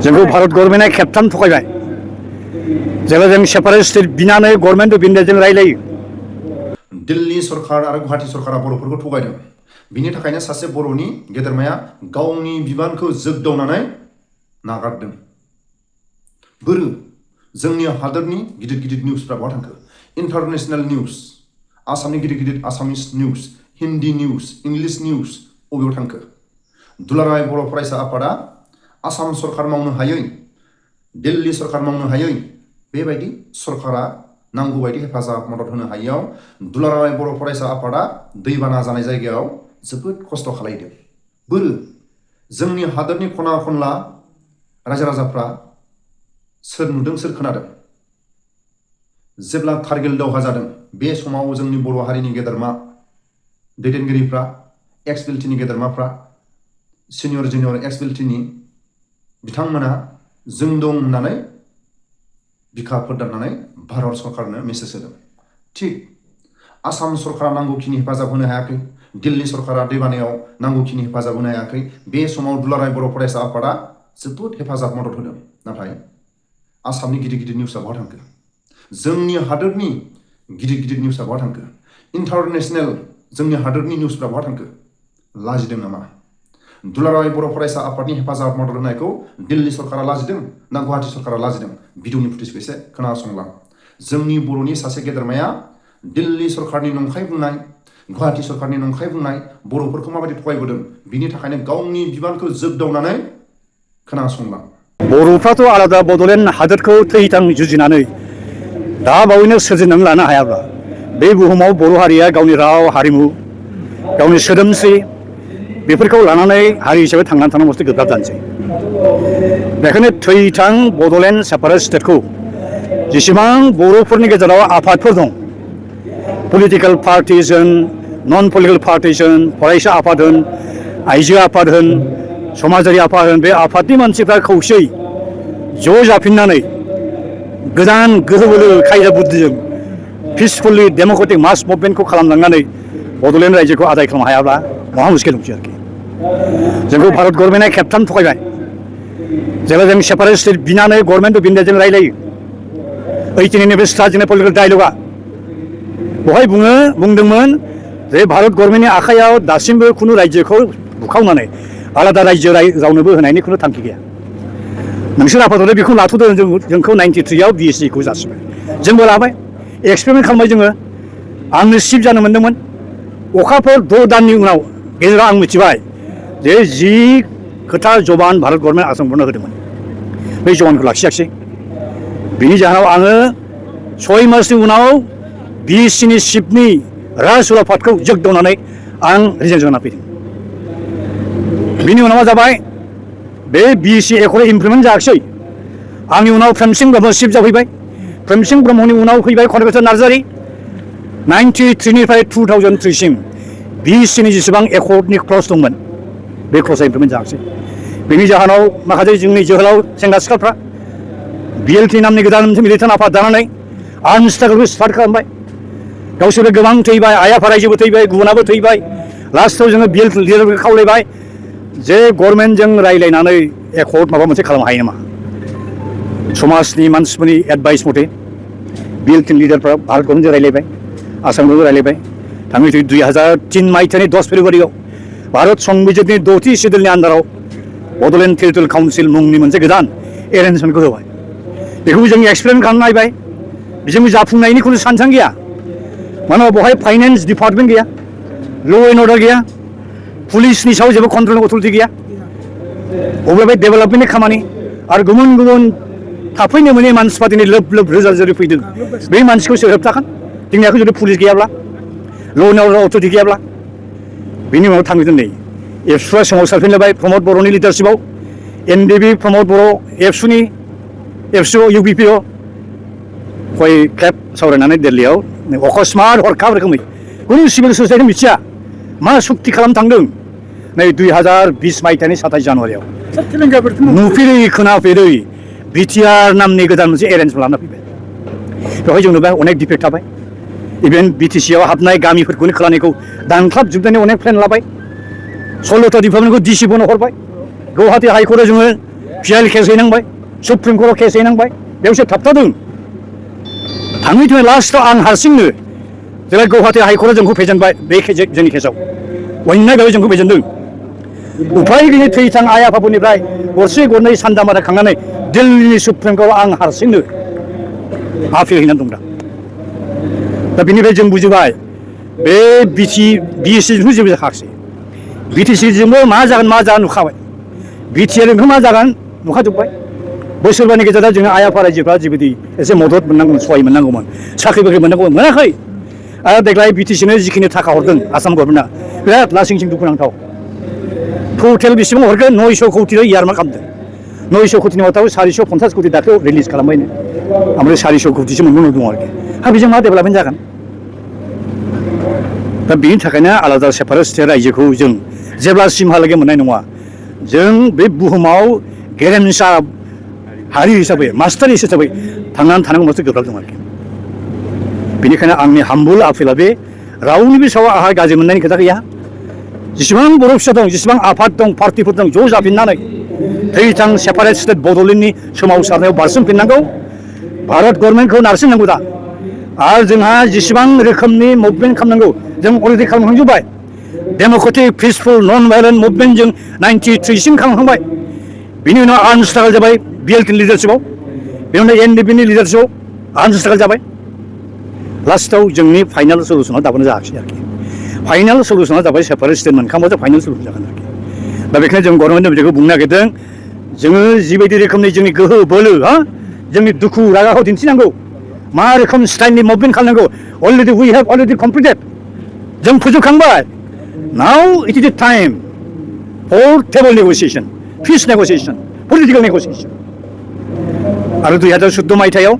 जोंखौ भारत गभर्नमेन्टआ खेबथाम थगायबाय जेब्ला जों सेपारेट स्टेट बिनानै गभर्नमेन्ट बिननायजों रायलायो। दिल्ली सरकार आरो गुवाहाटी सरकारा बर'फोरखौ थगायदों। बिनि थाखायनो सासे बर'नि गेदेरमाया गावनि बिबानखौ जोगदावनानै नागारदों। बोरो जोंनि हादोरनि गिदिर गिदिर निउसफ्रा बहा थांखो? इन्टारनेशनेल निउस, आसामनि गिदिर गिदिर Assamese news, Hindi news, English news बबेयाव थांखो? दुलाराय बर' फरायसा आफादा आसाम सरकार मावनो हायै, दिल्ली सरकार मावनो हायै बेबायदि सरकारा नांगौ बायदि हेफाजाब मदद होनो हायैयाव दुलाराय बर' फरायसा आफादा दैबाना जानाय जायगायाव जोबोद खस्थ' खालायदों। बोरो जोंनि हादोरनि खना खनला रायजो राजाफ्रा सोर नुदों सोर खोनादों? जेब्ला कारगिल दावहा जादों बे समाव जोंनि बर' हारिनि गेदेरमा दैदेनगिरिफ्रा, एक्स बिलटिनि गेदेरमाफ्रा, सिनियर जुनियर एक्स बिलटिनि बिथांमोना जों दं होननानै बिखा फोरदाननानै भारत सरकारनो मेसेज होदों। थिग आसाम सरकारा नांगौखिनि हेफाजाब होनो हायाखै, दिल्ली सरकारा दैबानायाव नांगौखिनि हेफाजाब होनो हायाखै। बे समाव दुलाराय बर' फरायसा आफादा जोबोद हेफाजाब मदद होदों। नाथाय आसामनि गिदिर गिदिर निउसआ बहा थांखो? जोंनि हादोरनि गिदिर गिदिर निउसआ बहा थांखो? इन्टारनेशनेल जोंनि हादोरनि निउसफ्रा बहा थांखो? लाजिदों नामा? दुलाराय बर' फरायसा आफादनि हेफाजाब मदद होनायखौ दिल्ली सरकारा लाजिदों ना गुवाहाटी सरकारा लाजिदों? भिडिअनि फुटेजखौ एसे खोनासंलां। जोंनि बर'नि सासे गेदेरमाया दिल्ली सरकारनि नंखाय बुंनाय, गुवाहाटी सरकारनि नंखाय बुंनाय बर'फोरखौ माबायदि थगायबोदों बिनि थाखायनो गावनि बिबानखौ जोगदावनानै खोनासंलां। बर'फ्राथ' आलादा बड'लेण्ड हादोरखौ थैथां जुजिनानै दा बावैनो सोरजिनानै लानो हायाब्ला बे बुहुमाव बर' हारिया गावनि राव हारिमु, गावनि सोदोमस्रि बेफोरखौ लानानै हारि हिसाबै थांनानै थानांगौ मोनसे गोब्राब जानोसै। बेखायनो थैथां बड'लेण्ड सेपारेट स्टेटखौ जेसेबां बर'फोरनि गेजेराव आफादफोर दं, पलिटिकेल पार्टिज होन, नन पलिटिकेल पार्टिज होन, फरायसा आफाद होन, आइजो आफाद होन, समाजारि आफाद होन, बे आफादनि मानसिफ्रा खौसेयै ज' जाफिननानै गोदान गोहो बोलो खायदा बुद्धिजों पिसफुलि डेम'क्रेटिक मास मुभमेन्टखौ खालामलांनानै बड'लेण्ड रायजोखौ आदाय खालामनो हायाब्ला महा मुस्किल दंसै आरोखि। जोंखौ भारत गभर्नमेन्टआ खेबथाम थगायबाय जेब्ला जों सेपारेट स्टेट बिनानै गभर्नमेन्ट बिननायजों रायलायो। 18 बे स्टार्ट जोंनि पलिटिकेल डायलगा बेवहाय बुंदोंमोन जे भारत गभर्नमेन्टनि आखायाव दासिमबो खुनु रायजोखौ बुखावनानै आलादा रायजो जावनोबो होनायनि खुनु थांखि गैया। नोंसोर आफादआव बेखौ लाथ'दों, जोंखौ 93आव BScखौ जासिबाय, जोंबो लाबाय, एक्सपेरिमेन्ट खालामबाय जोङो। आंनो चिफ जानो मोन्दोंमोन। अखाफोर 6 दाननि उनाव गेजेराव आं मिथिबाय जे जि खोथा जबान भारत गभर्नमेन्ट आसाम गभर्नमेन्ट होदोंमोन बै जबानखौ लाखियाखिसै। बिनि जाहोनाव आङो 6 मासनि उनाव BScनि चिफनि राजउलाफादखौ जोगदावनानै आं रिजाइन जाना फैदों। बिनि उनाव जाबाय बे BSc एकर्डआ इमप्लिमेन्ट जायाखिसै। आंनि उनाव प्रेमसिं ब्रह्म चिफ जाफैबाय। प्रेमसिं ब्रह्मनि उनाव फैबाय कनकचन्द्र नार्जारी। 93निफ्राय 2003सिम BScनि जेसेबां एकर्डनि क्लज दंमोन बे क्लजआ इमप्लिमेन्ट जायाखिसै। बेनि जाहोनाव माखासे जोंनि जोहोलाव सेंग्रा सिख्लाफ्रा BLT नामनि गोदान मोनसे मिलिटेन्ट आफाद दानानै आर्म स्ट्रागलखौ स्टार्ट खालामबाय। गावसोरबो गोबां थैबाय, आइ आफा रायजोबो थैबाय, गुबुनाबो थैबाय। लास्टआव जोङो BLT लिडारफोरखौ खावलायबाय जे गभर्नमेन्टजों रायलायनानै एकर्ड माबा मोनसे खालामनो हायो नामा। समाजनि मानसिफोरनि एडभाइस मथे BLT लिडारफ्रा भारत गभर्नमेन्टजों रायलायबाय, आसामजोंबो रायलायबाय। थाङै 2003 मायथाइनि 10 फेब्रुवारियाव भारत संबिजितनि 6थि सिडिउलनि आन्दाराव बड'लेण्ड टेरिटरियेल काउन्सिल मुंनि मोनसे गोदान एरेन्जमेन्टखौ होबाय। बेखौबो जों एक्सपेरिमेन्ट खालामना नायबाय। बेजोंबो जाफुंनायनि खुनु सानसां गैया। मानो होनबा बेवहाय फाइनेन्स डिपार्टमेन्ट गैया, ल' एन्ड अर्डार गैया, पुलिसनि सायाव जेबो कन्ट्रल अथरिटि गैया। अब्ला बे डेभेलपमेन्टनि खामानि आरो गुबुन गुबुन थाफैनो मोनै मानसिफ्रा दिनै लोब लोब रोजा रोजा फैदों। बे मानसिखौ सोर होबथागोन? जोंनि आखायाव जुदि पुलिस गैयाब्ला, ल' एन्ड अर्डार अथरिटि गैयाब्ला। बेनि उनाव थाङो दिनै एबसुआ सोमावसारफिनलायबाय प्रमद बर'नि लिडारशिपआव। NDB प्रमद बर' एबसु UBPO गय खेब सावरायनानै दिल्लीयाव अकस्मात हरखाब रोखोमै खुनु सिभिल ससाइटि मिथिया मा सुक्ति खालामनो थांदों नै 2020 मायथाइनि 27 जानुवारियाव नुफेरै खोनाफेरै BTR नामनि गोदान मोनसे एरेन्जमेन्ट लाना फैबाय। बेवहाय जों नुबाय अनेक डिफेक्ट थाबाय। इभेन BTCआव हाबनाय गामिफोरखौनो खोलानिखौ दानख्लाबजोबनानै अनेक प्लेन लाबाय। 16था डिपार्टमेन्टखौ DC बनाव हरबाय। गुवाहाटी हाइकर्टआव जोङो PIL केस हैनांबाय सुप्रिम कर्टआव केस हैनांबाय बेयावसो थाबथादों थाङै थुङै लास्टआव आं हारसिंनो जेब्ला गुवाहाटि हाइकर्टआव जोंखौ फेजेनबाय बे जोंनि केसआव अन्याय भाबै जोंखौ फेजेनदों उफाय गैयै थैथां आइ आफाफोरनिफ्राय गरसे गरनै सान्दा मारा खांनानै दिल्लीनि सुप्रिम कर्टआव आं हारसिंनो आपिल हैनानै दं दा बेनिफ्राय जों बुजिबाय बे BTC-जोंबो जेबो जाखायाखै BTC-जोंबो मा जागोन नुखाबाय BTR-जोंबो मा जागोन नुखाजोब्बाय बोसोरबानि गेजेराव जोङो आइ आफा रायजोफ्रा जिबायदि एसे मदद मोननांगौमोन सहाय मोननांगौमोन साख्रि बाख्रि मोननांगौमोन मोनाखै आरो देग्लाय BTC-नो जिखिनि थाखा हरदों आसाम गभर्नमेन्टआ बिराद लासिंसिं दुखुनांथाव टटेल बेसेबां हरगोन 900 कौटिल' इयारमार्क खालामदों 900 कौटिनि मादाव 450 कौटि दाख्लैयाव रिलिज खालामबायनो ओमफ्राय 400 कौटिसो मोनबावनो दं आरोखि बेजों मा डेभेलपमेन्ट जागोन दा बेनि थाखायनो आलादा सेपारेट स्टेट रायजोखौ जों जेब्लासिमहालागै मोननाय नङा जों बे बुहुमाव गेरेमसा हारि हिसाबै मास्टार हिसाबै थांनानै थानांगौ मोनसे गोब्राब दं आरोखि बेनिखायनो आंनि हाम्बुल आपिला बे रावनिबो सायाव आंहा गाज्रि मोननायनि खोथा गैया जेसेबां बर' फिसा दं जेसेबां आफाद दं पार्टिफोर दं ज' जाफिननानै थैथां सेपारेट स्टेट बड'लेण्डनि सोमावसारनायाव बारसोमफिननांगौ भारत गभर्नमेन्टखौ नारसिननांगौ दा आरो जोंहा जेसेबां रोखोमनि मुभमेन्ट खालामनांगौ जों अलरेडि खालामखांजोब्बाय डेम'क्रेटिक पिसफुल नन भायलेन्ट मुभमेन्ट जों 93सिम खालामखांबाय बिनि उनाव आर्म स्ट्रागल जाबाय BLT लिडारशिपआव बेनि उनाव NDP-नि लिडारशिपआव आर्म स्ट्रागल जाबाय लास्टआव जोंनि फाइनाल सलुसना दाबोनो जायाखै आरोखि फाइनाल सलुसना जाबाय सेपारेट स्टेट मोनखांबासो फाइनाल सलुसन जागोन आरोखि दा बेखायनो जों गभर्नमेन्टनो बेखौ बुंनो नागिरदों जोङो जिबायदि रोखोमनि जोंनि गोहो बोलो जोंनि दुखु रागाखौ दिन्थिनांगौ मा रोखोम स्टाइलनि मुभमेन्ट खालामनांगौ already we have already completed जों फोजोबखांबाय now it is the time for table negotiation peace negotiation political negotiation आरो 2014 मायथाइयाव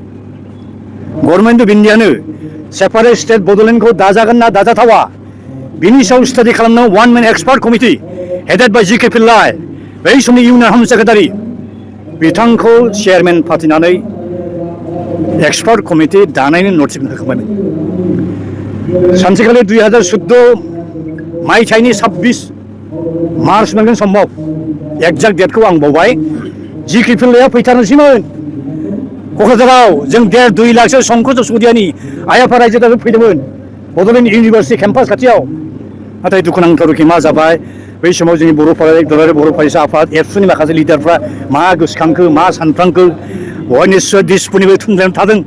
गभर्नमेन्ट अफ इन्डियानो सेपारेट स्टेट बड'लेण्डखौ दाजागोन ना दाजाथावा बिनि सायाव स्टाडि खालामनो one man expert committee headed by GK Pillai बै समनि इउनियन हम सेक्रेटारि बिथांखौ चेयारमेन फाथिनानै एक्सपार्ट कमिटि दानायनि नटिस होखांबायमोन सानसेखालि 2014 मायथाइनि 26 मार्च मोनगोन सम्भब एक्जाक्ट डेटखौ आं बावबाय GK पिल्लाया फैथारनोसैमोन क'क्राझाराव जों 1.5-2 लाखसो संकच सदियानि आइ आफा रायजोआबो फैदोंमोन बड'लेण्ड इउनिभार्सिटि केम्पास खाथियाव नाथाय दुखुनांथावखि मा जाबाय बै समाव जोंनि बर' फरायसा आफाद एबसुनि माखासे लिडारफ्रा मा गोसोखांखो मा सानफ्लांखो बहाय निस्सय दिसपुनिबो थुंग्रायाव थादों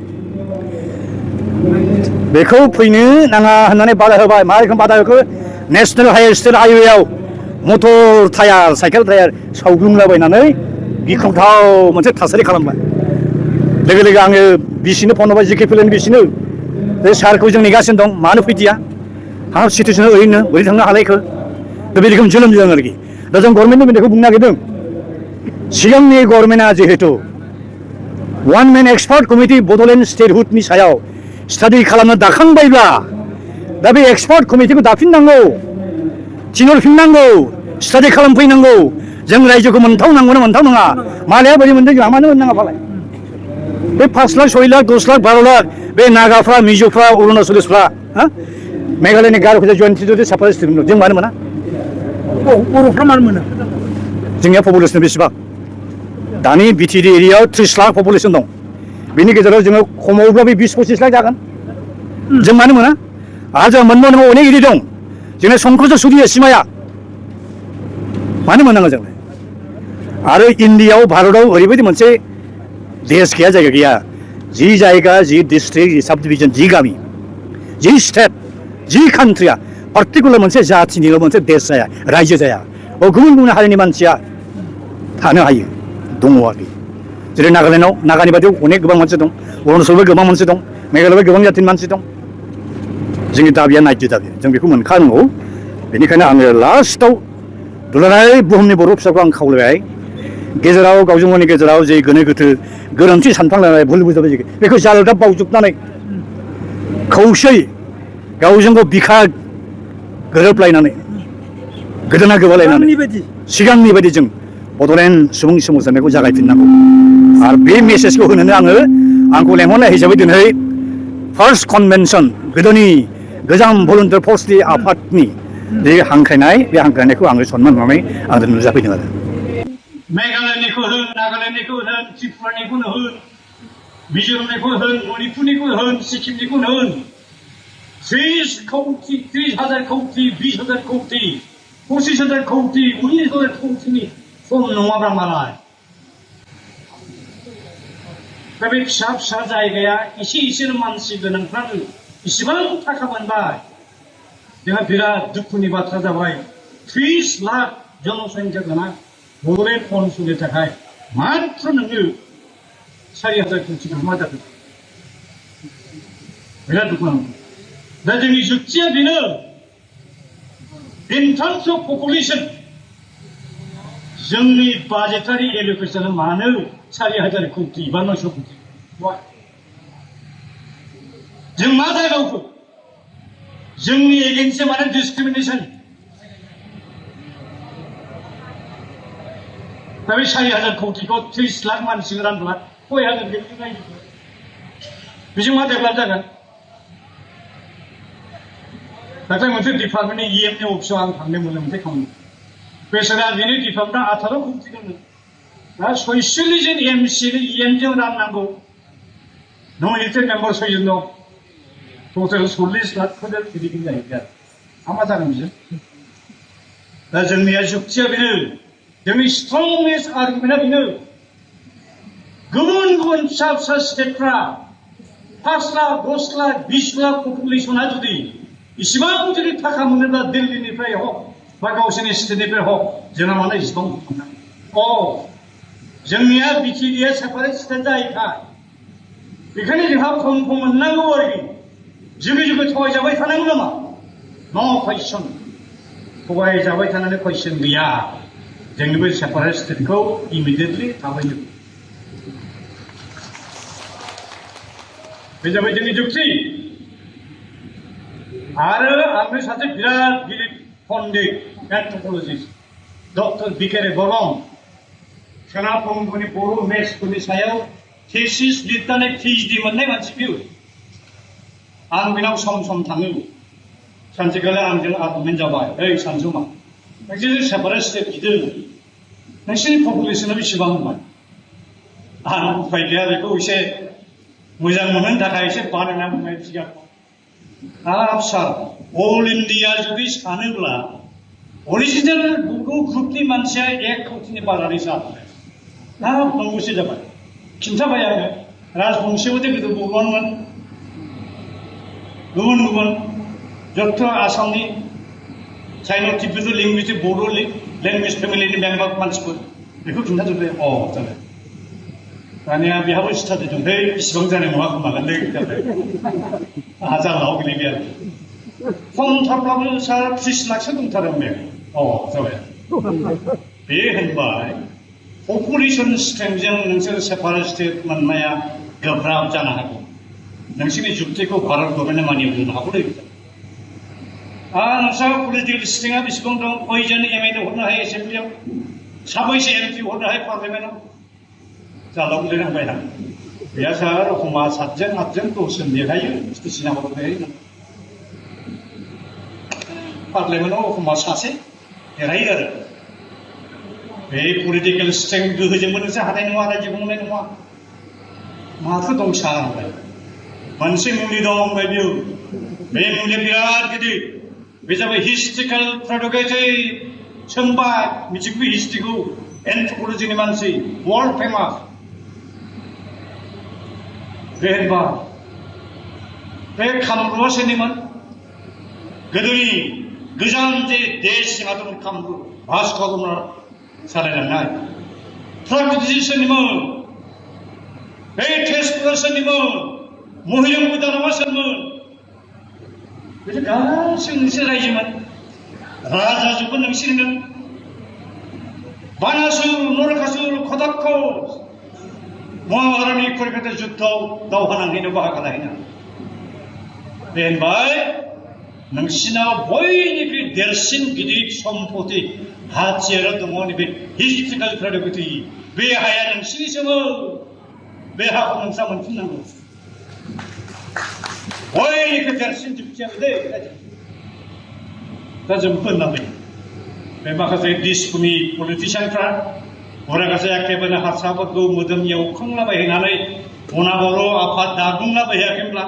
बेखौ फैनो नाङा होननानै बादा होबाय मा रोखोम बादा होखो नेशनेल हाइवेआव मटर टायार साइकेल टायार सावग्लुंलाबायनानै गिख्रंथाव मोनसे थासारि खालामबाय लोगो लोगो आङो बिसिनो फन हरबाय GK पिल्लायनि बिसिनो बे सारखौ जों नेगासिनो दं मानो फैदिया हाब सिटुवेसना ओरैनो बोरै थांनो हालायखो दा बे रोखोम जोनोम जादों आरोखि दा जों गभर्नमेन्टनि बेखौ बुंनो नागिरदों सिगांनि गभर्नमेन्टआ जिहेतु one man expert committee Bodoland स्टेटहुडनि सायाव स्टाडि खालामनो दाखांबायब्ला दा बे एक्सपार्ट कमिटिखौ दाफिननांगौ थिनहरफिननांगौ स्टाडि खालामफैनांगौ जों रायजोखौ मोनथावनांगौ ना मोनथाव नङा मालाया बोरै मोनदों जोंहा मानो मोननाङा फालाय बे 5 लाख 6 लाख 10 लाख 12 लाख बे नागाफ्रा मिज'फ्रा अरुणाचलिसफ्रा मेघालयनि गार'फोरा जयन्ति सेपारेट स्टेट जों मानो मोना बर'फ्रा मानो मोना जोंनिया पपुलेसन बेसेबां दानि BTD एरियायाव 30 लाख पपुलेसन दं बिनि गेजेराव जोङो खमावब्लाबो 20-25 लाख जागोन जों मानो मोना आरो जों मोनबावनो अनेक एरि दं जोंना संकच सदिया सिमाया मानो मोननांगौ जोंलाय आरो इन्डियायाव भारतआव ओरैबायदि मोनसे देश गैया जायगा गैया जि जायगा जि डिस्ट्रिक्ट जि साब डिभिजन जि गामि जि स्टेट जि कान्ट्रिया पार्टिकुलार मोनसे जाथिनिल' मोनसे देश जाया रायजो जाया गुबुन गुबुन हारिनि मानसिया थानो हायो दङ आरोखि जेरै नागालेण्डआव नागानि बादियाव अनेक गोबां मानसि दं अरुणाचलावबो गोबां मानसि दं मेघालयआवबो गोबां जाथिनि मानसि दं जोंनि दाबिया नायजो दाबि जों बेखौ मोनखानांगौ बेनिखायनो आङो लास्टआव दुलाराय बुहुमनि बर' फिसाखौ आं खावलायबाय गेजेराव गावजों गावनि गेजेराव जे गोनो गोथो गोरोन्थि सानफ्लांलायनाय भुल बुजाबनाय बेखौ जालदाब बावजोबनानै खौसेयै गावजों गाव बिखा गोरोबलायनानै गोदोना गोबालायनानै सिगांनि बायदि जों बड'लेण्ड सुबुं सोमावसारनायखौ जागायफिननांगौ आरो बे मेसेजखौ होनोनो आंखौ लेंहरनाय हिसाबै दिनै फार्स्ट कनभेनसन गोदोनि गोजाम भलुन्टियार फर्सनि आफादनि जे हांख्रायनाय बे हांख्रायनायखौ आङो सनमान होनानै आं नुजाफैदों आरो मेघालयनिखौ होन नागालेण्डनिखौ होन त्रिपुरानिखौनो होन मिजोरामनिखौ होन मणिपुरनिखौ होन सिक्किमनिखौनो होन 30,000 कोटी 20,000 कोटी 25,000 कोटी 19,000 कोटीनि सम नङाब्ला मालाय दा बे फिसा फिसा जायगाया एसे मानसि गोनांफ्रानो इसिबां थाखा मोनबाय जोंहा बिराद दुखुनि बाथ्रा जाबाय 30 लाख जनसंख्या गोनां बड'लेण्ड ओनसोलनि थाखाय मात्र नोङो 4,000 कोटी मा जादों बिराद दुखु नांगौ दा जोंनि जुक्तिया बेनो in terms of population जोंनि बाजेटारि एलोकेसना मानो 4,000 कोटी बा 900 कोटी जों मा जायगायाव जोंनि एगेन्स्टआ मानो डिसक्रिमिनेसन दा बे 4,000 कोटीखौ 30 लाख मानसिजों रानब्ला कय हाजार गोलैगोन नायदो बेजों मा डेभेलप जागोन दाख्लै मोनसे डिपार्टमेन्टनि EMनि अफिसाव आं थांनो मोनदों मोनसे खामानि बेसोरा बेनि डिपार्टमेन्टआ 18 कोटी दङ दा 46 जन MCनि EMजों राननांगौ नमिनेटेड मेम्बार 6 जन दं टटेल 40 लाख फोर बिदि जाहैबाय मा जागोन बिजों दा जोंनिया जुक्तिया बेनो जोंनि स्ट्रंगेस्ट आर्गुमेन्टआ बेनो गुबुन गुबुन फिसा फिसा स्टेटफ्रा 5 लाख 10 लाख 20 लाख पपुलेसना जुदि इसिबां जुदि थाखा मोनोब्ला दिल्लीनिफ्राय हक बा गावसोरनि स्टेटनिफ्राय हक जोंना मानो इसिबां जोंनिया बिटिडिआ सेपारेट स्टेट जाहैखाय बेखायनो जोंहा खम मोननांगौ आरोखि जुगे थगायजाबाय थानांगौ नामा नो कुइसन थगायजाबाय थानानै कुइसन गैया जोंनि बे सेपारेट स्टेटखौ इमिडियेटलि थाबैनो बे जाबाय जोंनि जुक्ति आरो आंनो सासे बिराद गिदिर पण्डित एन्थ्रपलजिस्ट डक्टर बिकेरे बरं सोनाब बंग'नि बर' मेथ्सफोरनि सायाव थेसिस लिरनानै PhD मोननाय मानसि बियो आं बेनाव सम थाङो सानसेखालि आंजों आर्गुमेन्ट जाबाय ओइ सानजुमा नोंसोर सेपारेट स्टेट गिदिर नोंसोरनि पपुलेसना बेसेबां होनबाय आं उपाय गैया बेखौ एसे मोजां मोननो थाखाय एसे बानायना बुंनाय सिगांखौ सार अल इन्डिया जुदि सानोब्ला अरिजिनेल बर' ग्रुपनि मानसिया 1 कोटीनि बारानि सार नंगौसो जाबाय खिन्थाबाय आङो राजबंशीयावदि गोदो बर'आनोमोन गुबुन गुबुन जत्थ' आसामनि चाइना तिब्बेट लेंगुवेज बर' लेंगुवेज फेमिलिनि मेम्बार मानसिफोर बेखौ खिन्थाजोब्बाय जाबाय दानिया बेहाबो स्टाडि दं इसिबां जानाय नङा खोमागोनलै जाबाय आंहा जालाव गोलैबाय आरो खमथारब्लाबो सार 30 लाखसो दंथारो बे जाबाय बे होनबाय पपुलेसन स्ट्रेंथजों नोंसोर सेपारेट स्टेट मोननाया गोब्राब जानो हागौ नोंसोरनि जुक्तिखौ भारत गभर्नमेन्टआ मानिनो होनो हागौ नोंस्रा पलिटिकेल स्ट्रेंथआ बेसेबां दं खयजन MLA हरनो हायो एसेम्ब्लियाव साबैसे MP हरनो हायो पार्लियामेन्टआव जालाव गोलैनांबाय आं गैया सार एखमबा 7 जन 8 जन 10 जन देरहायो स्टेसना हरनो हायो पार्लियामेन्टआव एखमबा सासे देरहायो आरो बे पलिटिकेल स्ट्रेंथ गोहोजोंबो नोंसोर हानाय नङा रायजोखौ मोननाय नङा माथो दं सार होनबाय मोनसे मुलि दं होनबाय बियो बे मुलिया बिराद गिदिर बे जाबाय हिस्ट्रिकेल प्रेरोगेटिभ सोंबाय मिथिगौ हिस्ट्रिखौ एन्थ्रपलजिनि मानसि वर्ल्ड फेमास बे होनबा बे कामरुपआ सोरनिमोन गोदोनि गोजान जे देश सिमा दंमोन कामरुप भास्क'रमोना सालायलांनाय प्रागज्योतिष सोरनिमोन बे तेजपुरा सोरनिमोन महिरंग दानबआ सोरमोन बेथ' गासैबो नोंसोर रायजोमोन राजाजोंबो नोंसोरनो बानासुर नरकासुर खदाक्ष महाभारतनि कुरुक्षेत्र जुद्धआव दावहा नांहैनो बाहागो लाहैनो बे होनबाय नोंसिनाव बयनिख्रुइ देरसिन गिदिर सम्पति हाथियारा दङ नैबे हिस्ट्रिकेल प्रेरोगेटिभ बे हाया नोंसिनिसोमोन बे हाखौ नोंस्रा मोनफिननांगौ बयनिख्रुइ देरसिन जुक्तिया बे दा जों होननांबाय बे माखासे दिसपुरनि पलिटिसियानफ्रा बरागासे एखेबारे हारसाफोरखौ मोदोम एवखांलाबायहैनानै अना बर' आफाद दागुंलाबायहायाखैब्ला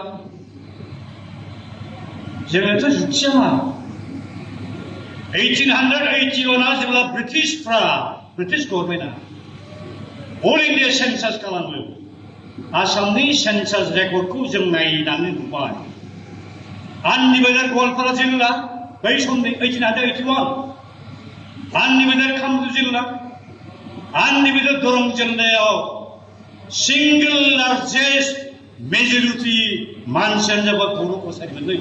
जोङोथ' जुक्तिया मा 1881 जेब्ला ब्रिटिश गभर्नमेन्टआ अल इन्डिया सेन्सास खालामो आसामनि सेन्सास रेकर्डखौ जों नायनानै नुबाय आनडिभाइडेड गवालपारा जिल्ला बै समनि 1881 आनडिभाइडेड कामरुप जिल्ला आनडिभाइडेड दरं जिल्लायाव सिंगल लार्जेस्ट मेजरिटी मानसियानो जाबाय बर' कसारिमोनलै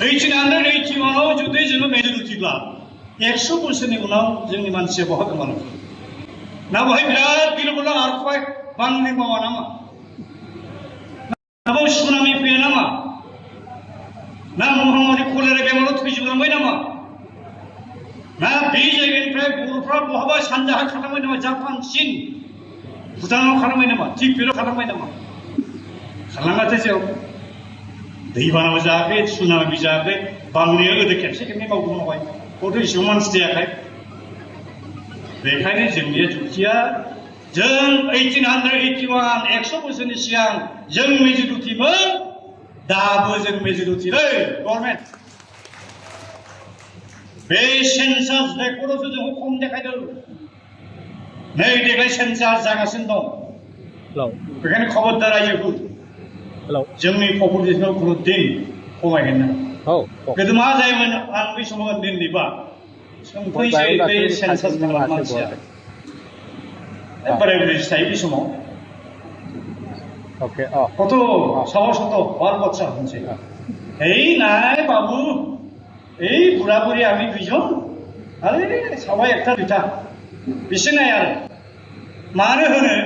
1881 जुदि जोङो मेजरिटीब्ला 100 बोसोरनि उनाव जोंनि मानसिया बहा गोमालांगोन ना बहाय बिराद गिलु बालु आरखवाय बांग्रि मावा नामा ना बाव सुनामि फैया नामा ना महामारि कलेरा बेमाराव थैजोबलांबाय नामा ना बे जायगानिफ्राय बर'फ्रा बहाबा सानजाहा खारलांबाय नामा जापान चीन भुटानाव खारलांबाय नामा तिब्बेताव खारलांबाय नामा खारलाङाथो जेराव दैबानाबो जायाखै सुनामि जायाखै बांग्रिया गोदो खेबसे खेबनै मावबाय गथ' इसेबां मानसि जायाखै बेखायनो जोंनि जुक्तिया जों 1881 100 बोसोरनि सिगां जों मेजरिटीमोन दाबो जों मेजरिटीलै गभर्नमेन्ट बे सेन्सास रेकर्डआवसो जों खम देखायदों नै देग्लाय सेन्सास जागासिनो दं बेखायनो खबरदार रायजोफोर जोंनि पपुलेसनाव खुनु दिन खमायगोन ना गोदो मा जायोमोन आं बै समाव उन्दैबा सोंफैसै बे सेन्सास खालामनाय मानसिया बोराय बुरै थायो बे समाव কত সাহস হতো 12 বছর হচ্ছে এই নাই বাবু এই বুড়া বুড়ি আমি দুইজন আরে সবাই একটা দুইটা বেশি নাই আর मानो होनो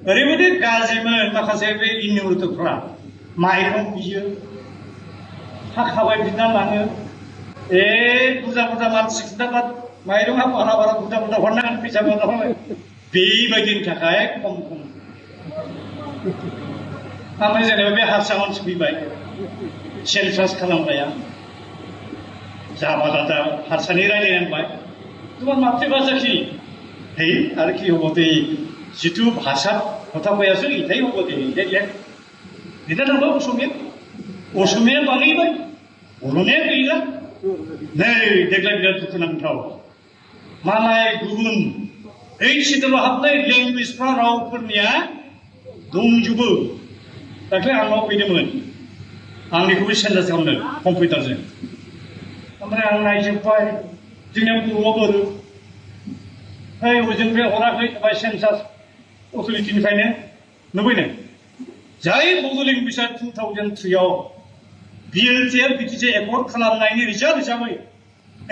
ओरैबायदि गाज्रिमोन माखासे बे इन्युरतफ्रा माइरं बियो हाखाबाय बिना लाङो बुरजा बुरजा मानसि खिन्थाबा माइरंआ बारा बारा बुरजा बुरजा हरनांगोन फैसा बुरजा हरनांगोन बेबायदिनि थाखाय खम खम ओमफ्राय जेनेबा बे हारसा मानसि फैबाय सेन्सास खालामनाया जाबा दादा हारसानि रायलायनांबाय তোমার মাতৃভাষা কি এই আর কি হবো এই जितु भाषा কথা কই আছো এটাই হবো দেখলে এটা না असमिया बानायबाय बर'निया गैला नै देग्लाय बिराद दुखुनांथाव मालाय गुबुन ओइ सिटलाव हाबनाय लेंगुवेजफ्रा रावफोरनिया दंजोबो दाख्लै आंनाव फैदोंमोन आंनिखौबो सेन्सास खालामदों कम्पिउटारजों ओमफ्राय आं नायजोब्बाय जोंनिया बर'आव बोरो ओइ ओजोंनिफ्राय हराखै बाय सेन्सास अथ'रिटिनिफ्रायनो नुबायनो जाय बड' लेंगुवेजआ 2003 आव BLTF BTC एकर्ड खालामनायनि रिजाल्ट हिसाबै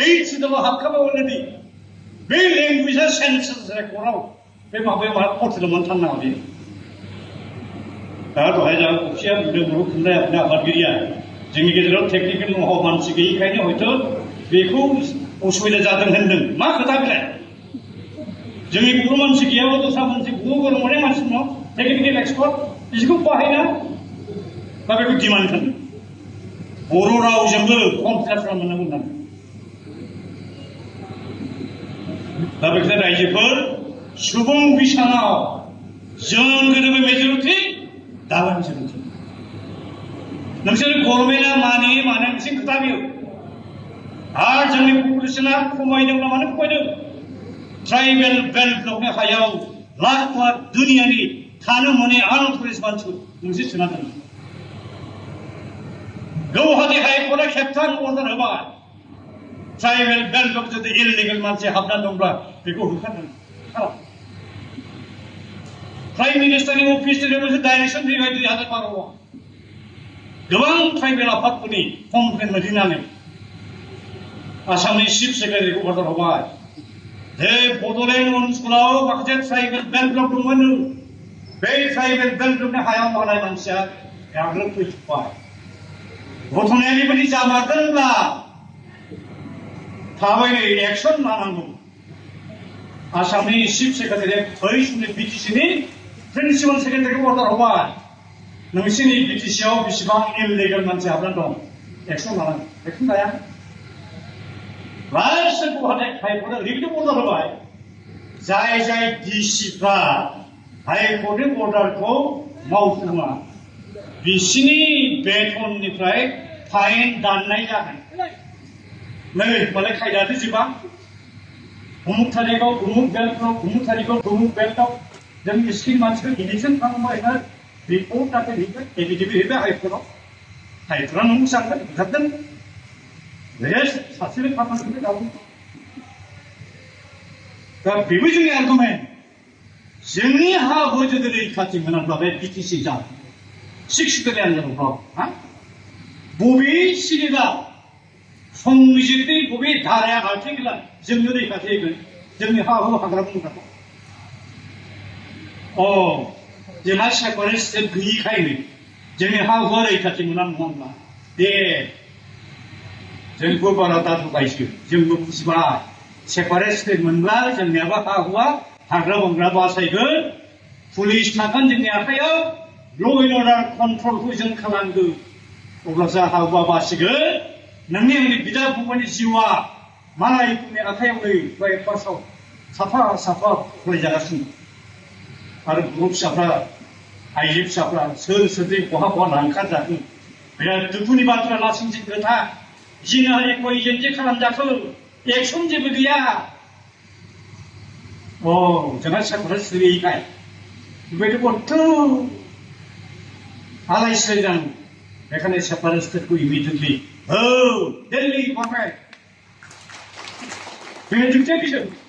ओइ सिटलाव हाबखाबाय अलरेडि बे लेंगुवेजआ सेन्सास रेकर्डआव बे माबायाव मा पर्टेलाव थांनाङा बे दा दहाय जों खौसेया बुंदों बर' थुनलाइ आफादगिरिया जोंनि गेजेराव टेकनिकेल न'हाव मानसि गैयैखायनो हयथ' बेखौ असुबिदा जादों होनदों मा खोथा बेलाय जोंनि बर' मानसि गैयाबा दस्रा मानसि बर' मोननाय मानसि दङ टेकनिकेल एक्सपार्ट बिसोरखौ बाहायना दा बेखौ डिमान्ड खालामदों बर' रावजोंबो कमप्लिट खालामनांगौ होननानै दा बेखायनो रायजोफोर सुबुं बिसानाव जों गोदोबो मेजरिटि दाबो मेजरिटि नोंसोर गभर्नमेन्टआ मानियो मानो नोंसोर खोथा बियो आरो जोंनि पपुलेसना खमायदोंब्ला मानो खमायदों ट्राइबेल बेल्ट ब्लकनि हायाव लाख लाख दुनियानि थानो मोनै आनथरिस मानसिफोर नोंसोर सोना दोनो गौहाटी हाइकर्टआ खेबथाम अर्डार होबाय ट्राइबेल बेल्ट ब्लक जुदि इलिगेल मानसि हाबना दंब्ला बेखौ होखारनो प्राइम मिनिस्टारनि अफिसनिफ्राय मोनसे डाइरेक्सन फैबाय 2012 आव गोबां ट्राइबेल आफादफोरनि कमप्लेन मोनहैनानै आसामनि चिफ सेक्रेटारिखौ अर्डार होबाय बे बड'लेण्ड ओनसोलाव माखासे ट्राइबेल बेल्ट ब्लक दंमोन बे ट्राइबेल बेल्ट ब्लकनि हायाव मावनाय मानसिया गाग्लोबफैजोब्बाय घटनाया बेबायदि जामारदोंब्ला थाबैनो एक्सन लानांगौ आसामनि चिफ सेक्रेटारिया बै समनि बिटिसिनि प्रिन्सिपाल सेक्रेटारिखौ अर्डार होबाय नोंसिनि बिटिसिआव बेसेबां इलिगेल मानसि हाबनानै दं एक्सन लानांगौ एक्सन लाया लास्ट हाइकोर्टआ ओरैबायदि अर्डार होबाय जाय जाय डिसिफ्रा हाइकोर्टनि अर्डारखौ मावफुङा बिसिनि बेथननिफ्राय फाइन दाननाय जागोन नै मालाय खायदायाथ' जोबा उमुक थारिखआव उमुक बेल्टआव उमुक थारिखआव उमुक बेल्टआव जों स्किल मानसिखौ इलेक्सन खालामबाय ना रिपर्ट आखौ हैबाय एफिडेभिट हैबाय हाइकोर्टआव हाइकोर्टआ नों मोजांगोन बुथारदों रेस्ट सासेल' खामानिखौनो गावो दा बेबो जोंनि आर्गुमेन्ट जोंनि हा हु जुदि रैखाथि मोनाब्ला बे बिटिसि जा सिक्सुकेल आन्जादाव बबे सिरिदा संबिजितनि बबे धाराया आर्टिकेला जोंनो रैखाथि होगोन जोंनि हा हु हाग्रा बंग्राखौ जोंहा सेपारेट स्टेट गैयिखायनो जोंनि हा हुआ रैखाथि मोना नङा होनब्ला दे जोंखौ बारा दाथुबायसो जोंबो बुजिबाय सेपारेट स्टेट मोनब्ला जोंनियाबो हा हुआ हाग्रा बंग्रा बासायगोन पुलिस थागोन जोंनि आखायाव ल' एन्ड अर्डार कन्ट्रलखौ जों खालामगोन अब्लासो हा हुआ बासिगोन नोंनि आंनि बिदा फंबायनि जिउआ मालायफोरनि आखायाव नै बाय पासाव साफा साफा फरायजागासिनो आरो बर' फिसाफ्रा आइजो फिसाफ्रा सोर सोरजों बहा बहा लांखारजाखो बिराद दुखुनि बाथ्रा लासिंसिं खोथा जिनाहारिखौ एजेन्सि खालामजाखो एक्सन जेबो गैया जोंहा सेपारेट स्टेट गैयिखाय बेबायदि बड्ड आलाय सिलाय जानांगौ बेखायनो सेपारेट स्टेटखौ इमिडियेटलि दिल्ली गभर्नमेन्ट बे डिक्टेटरशिप